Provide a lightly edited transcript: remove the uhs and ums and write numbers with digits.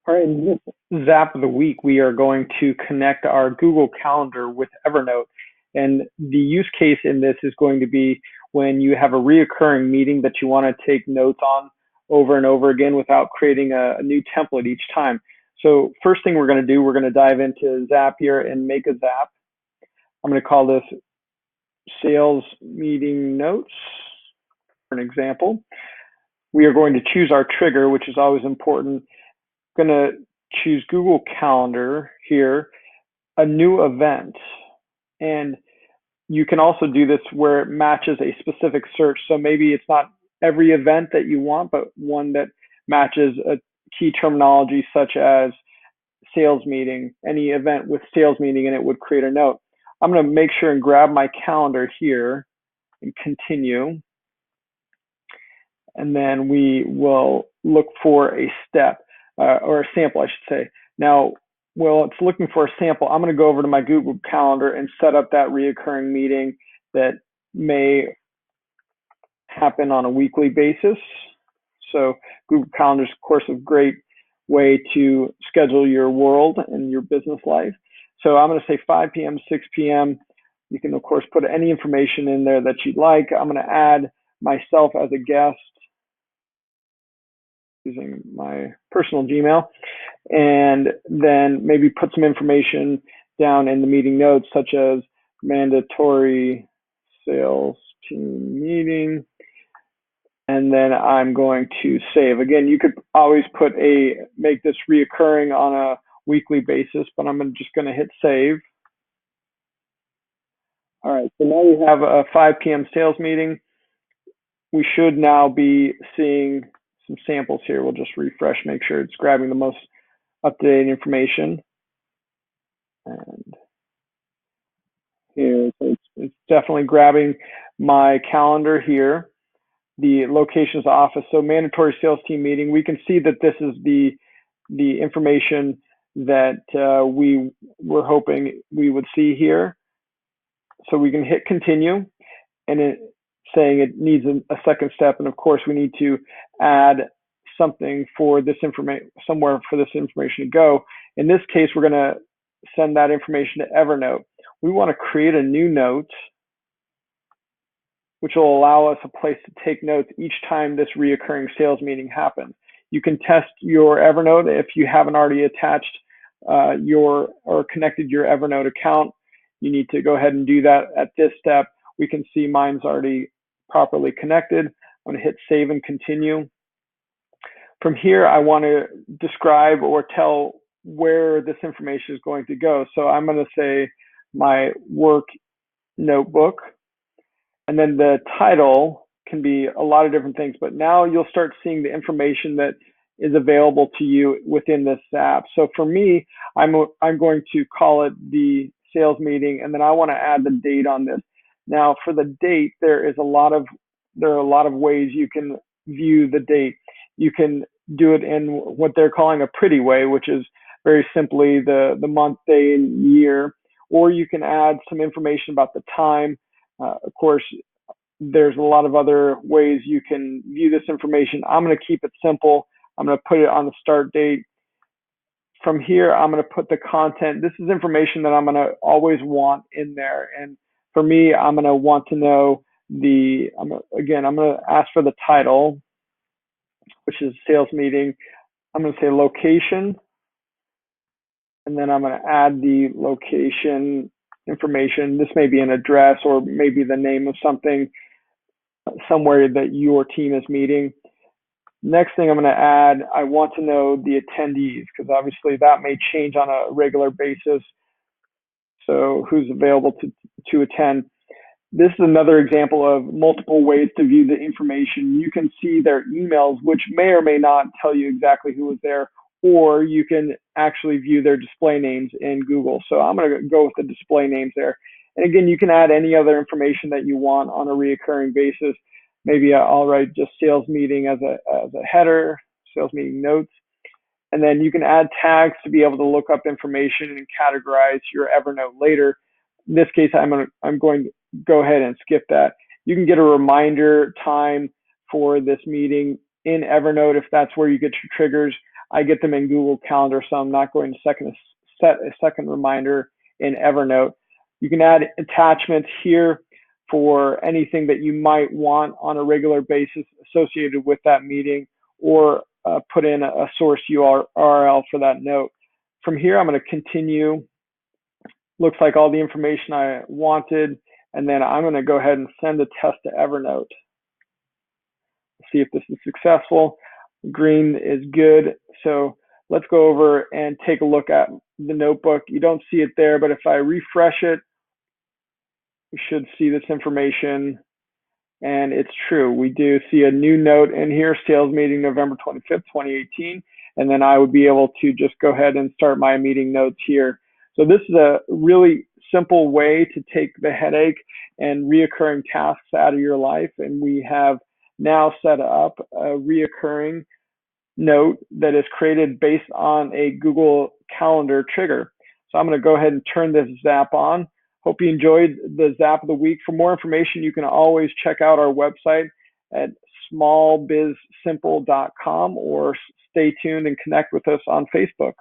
All right, in this Zap of the week, we are going to connect our Google Calendar with Evernote. And the use case in this is going to be when you have a reoccurring meeting that you want to take notes on over and over again without creating a new template each time. So first thing we're going to do, we're going to dive into Zapier and make a Zap. I'm going to call this sales meeting notes for an example. We are going to choose our trigger, which is always important. Going to choose Google Calendar here, a new event. And you can also do this where it matches a specific search. So maybe it's not every event that you want, but one that matches a key terminology such as sales meeting, any event with sales meeting, and it would create a note. I'm going to make sure and grab my calendar here and continue. And then we will look for a step or a sample, I should say. Now, well, it's looking for a sample. I'm going to go over to my Google Calendar and set up that reoccurring meeting that may happen on a weekly basis. So Google Calendar is, of course, a great way to schedule your world and your business life. So I'm going to say 5 p.m., 6 p.m. You can, of course, put any information in there that you'd like. I'm going to add myself as a guest using my personal Gmail, and then maybe put some information down in the meeting notes, such as mandatory sales team meeting. And then I'm going to save. Again, you could always make this reoccurring on a weekly basis, but I'm just going to hit save. All right, so now we have a 5 p.m. sales meeting. We should now be seeing some samples here. We'll just refresh, make sure it's grabbing the most up-to-date information. And here, so it's definitely grabbing my calendar here. The locations office, so mandatory sales team meeting. We can see that this is the information that we were hoping we would see here. So we can hit continue, and it's saying it needs a second step. And of course, we need to add something for this information, somewhere for this information to go. In this case, we're going to send that information to Evernote. We want to create a new note, which will allow us a place to take notes each time this reoccurring sales meeting happens. You can test your Evernote if you haven't already attached or connected your Evernote account. You need to go ahead and do that at this step. We can see mine's already properly connected. I'm going to hit save and continue. From here, I want to describe or tell where this information is going to go. So I'm going to say my work notebook. And then the title can be a lot of different things, but now you'll start seeing the information that is available to you within this app. So for me, I'm going to call it the sales meeting, and then I want to add the date on this. Now for the date, there are a lot of ways you can view the date. You can do it in what they're calling a pretty way, which is very simply the month, day, and year, or you can add some information about the time. Of course, there's a lot of other ways you can view this information. I'm going to keep it simple. I'm going to put it on the start date. From here, I'm going to put the content. This is information that I'm going to always want in there. And for me, I'm going to want to know I'm going to ask for the title, which is sales meeting. I'm going to say location. And then I'm going to add the location information. This may be an address or maybe the name of something somewhere that your team is meeting. Next thing I'm going to add, I want to know the attendees, because obviously that may change on a regular basis. So who's available to attend. This is another example of multiple ways to view the information. You can see their emails, which may or may not tell you exactly who was there, or you can actually view their display names in Google. So I'm going to go with the display names there. And again, you can add any other information that you want on a reoccurring basis. Maybe I'll write just sales meeting as a header, sales meeting notes. And then you can add tags to be able to look up information and categorize your Evernote later. In this case, I'm going to go ahead and skip that. You can get a reminder time for this meeting in Evernote if that's where you get your triggers. I get them in Google Calendar, so I'm not going to set a second reminder in Evernote. You can add attachments here for anything that you might want on a regular basis associated with that meeting, or put in a source URL for that note. From here, I'm going to continue. Looks like all the information I wanted, and then I'm going to go ahead and send a test to Evernote. See if this is successful. Green is good. So let's go over and take a look at the notebook. You don't see it there, but if I refresh it, we should see this information. And it's true. We do see a new note in here, sales meeting November 25th, 2018. And then I would be able to just go ahead and start my meeting notes here. So this is a really simple way to take the headache and reoccurring tasks out of your life. And we have now set up a reoccurring note that is created based on a Google Calendar trigger. So I'm going to go ahead and turn this Zap on. Hope you enjoyed the Zap of the Week. For more information, you can always check out our website at smallbizsimple.com, or stay tuned and connect with us on Facebook.